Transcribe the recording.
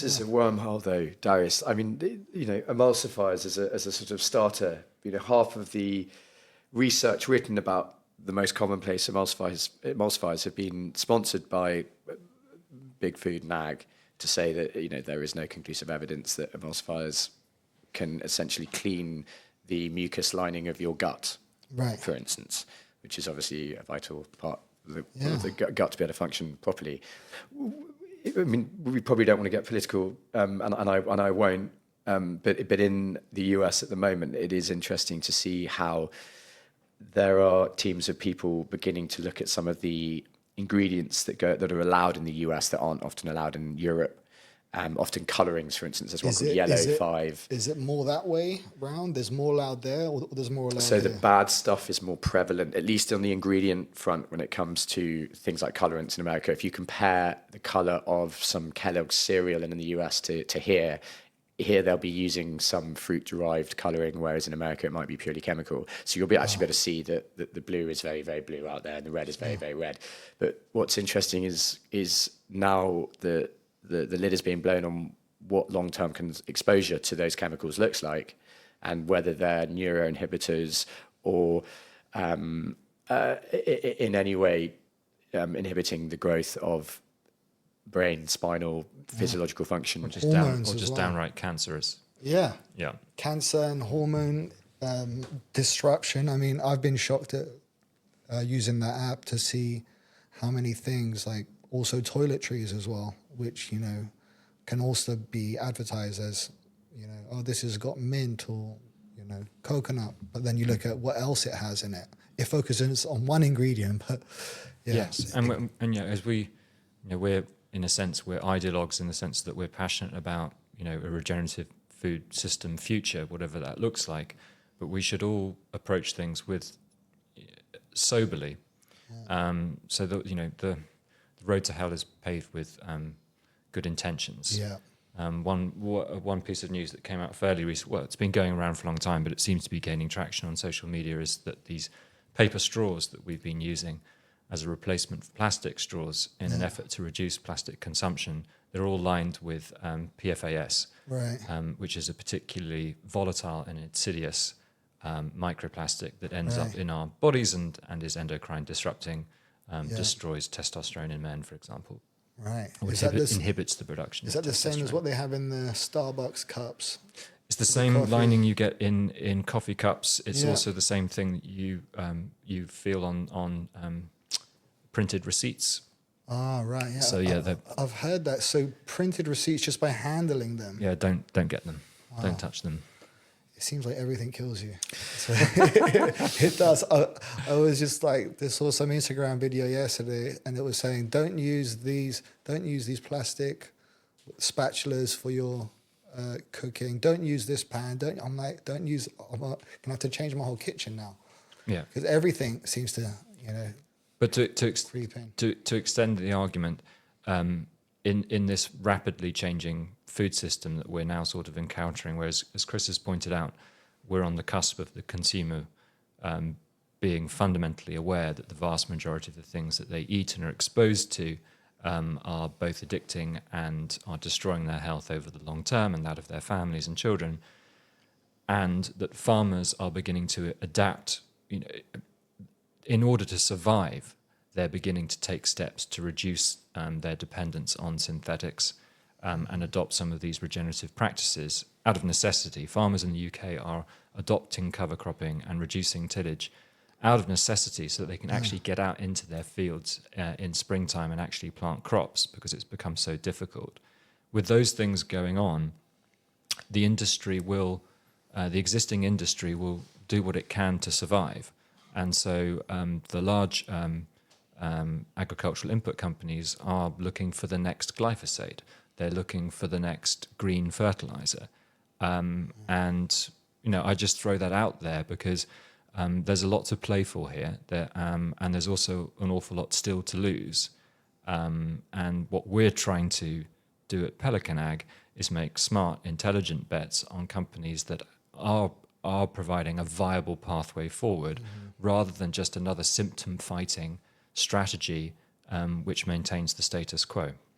This is a wormhole, though, Darius. I mean, emulsifiers as a sort of starter. Half of the research written about the most commonplace emulsifiers have been sponsored by big food and ag to say that there is no conclusive evidence that emulsifiers can essentially clean the mucus lining of your gut, Right. for instance, which is obviously a vital part of the gut to be able to function properly. I mean, we probably don't want to get political, and I won't. But in the US at the moment, it is interesting to see how there are teams of people beginning to look at some of the ingredients that are allowed in the US that aren't often allowed in Europe. Often colorings, for instance, there's one called Yellow 5. Is it more that way round? There's more allowed there, or there's more allowed So here? the bad stuff is more prevalent, at least on the ingredient front, when it comes to things like colorants in America. If you compare the color of some Kellogg's cereal in the US to here they'll be using some fruit-derived coloring, whereas in America it might be purely chemical. So you'll actually be able to see that the blue is very, very blue out there, and the red is very, very red. But what's interesting is now the lid is being blown on what long-term exposure to those chemicals looks like, and whether they're neuroinhibitors or in any way inhibiting the growth of brain, spinal, physiological function. Or just, Hormones as well. downright cancerous. Yeah. Yeah. Cancer and hormone disruption. I mean, I've been shocked at using that app to see how many things, like also toiletries as well, which, can also be advertised as, oh, this has got mint or, coconut. But then you look at what else it has in it. It focuses on one ingredient, but Yes. And as we, we're, in a sense, we're ideologues in the sense that we're passionate about, a regenerative food system future, whatever that looks like. But we should all approach things with soberly. So that, the road to hell is paved with good intentions. yeah. One piece of news that came out fairly recently, well, it's been going around for a long time, but it seems to be gaining traction on social media, is that these paper straws that we've been using as a replacement for plastic straws in an effort to reduce plastic consumption, they're all lined with PFAS, Right. which is a particularly volatile and insidious microplastic that ends up in our bodies and is endocrine disrupting, destroys testosterone in men, for example. Right. Or inhibits the production. Is that the same as what they have in the Starbucks cups? It's the same coffee? lining you get in coffee cups. It's Yeah. also the same thing that you feel on printed receipts. Ah, right. Yeah. So yeah, I've heard that. So printed receipts just by handling them. yeah, don't get them. Don't touch them. It seems like everything kills you. So it does. I was just like, saw some Instagram video yesterday, and it was saying, don't use these plastic spatulas for your cooking. Don't use this pan. I'm gonna have to change my whole kitchen now. Yeah. Because everything seems to, But creep in. to extend the argument, in this rapidly changing food system that we're now sort of encountering, whereas, as Chris has pointed out, we're on the cusp of the consumer being fundamentally aware that the vast majority of the things that they eat and are exposed to are both addicting and are destroying their health over the long term and that of their families and children, and that farmers are beginning to adapt, in order to survive. They're beginning to take steps to reduce their dependence on synthetics and adopt some of these regenerative practices out of necessity. Farmers in the UK are adopting cover cropping and reducing tillage out of necessity so that they can actually get out into their fields in springtime and actually plant crops, because it's become so difficult. With those things going on, the industry will, the existing industry will do what it can to survive. And so the large agricultural input companies are looking for the next glyphosate. They're looking for the next green fertilizer. And, I just throw that out there because there's a lot to play for here. And there's also an awful lot still to lose. And what we're trying to do at Pelican Ag is make smart, intelligent bets on companies that are providing a viable pathway forward, rather than just another symptom-fighting strategy which maintains the status quo.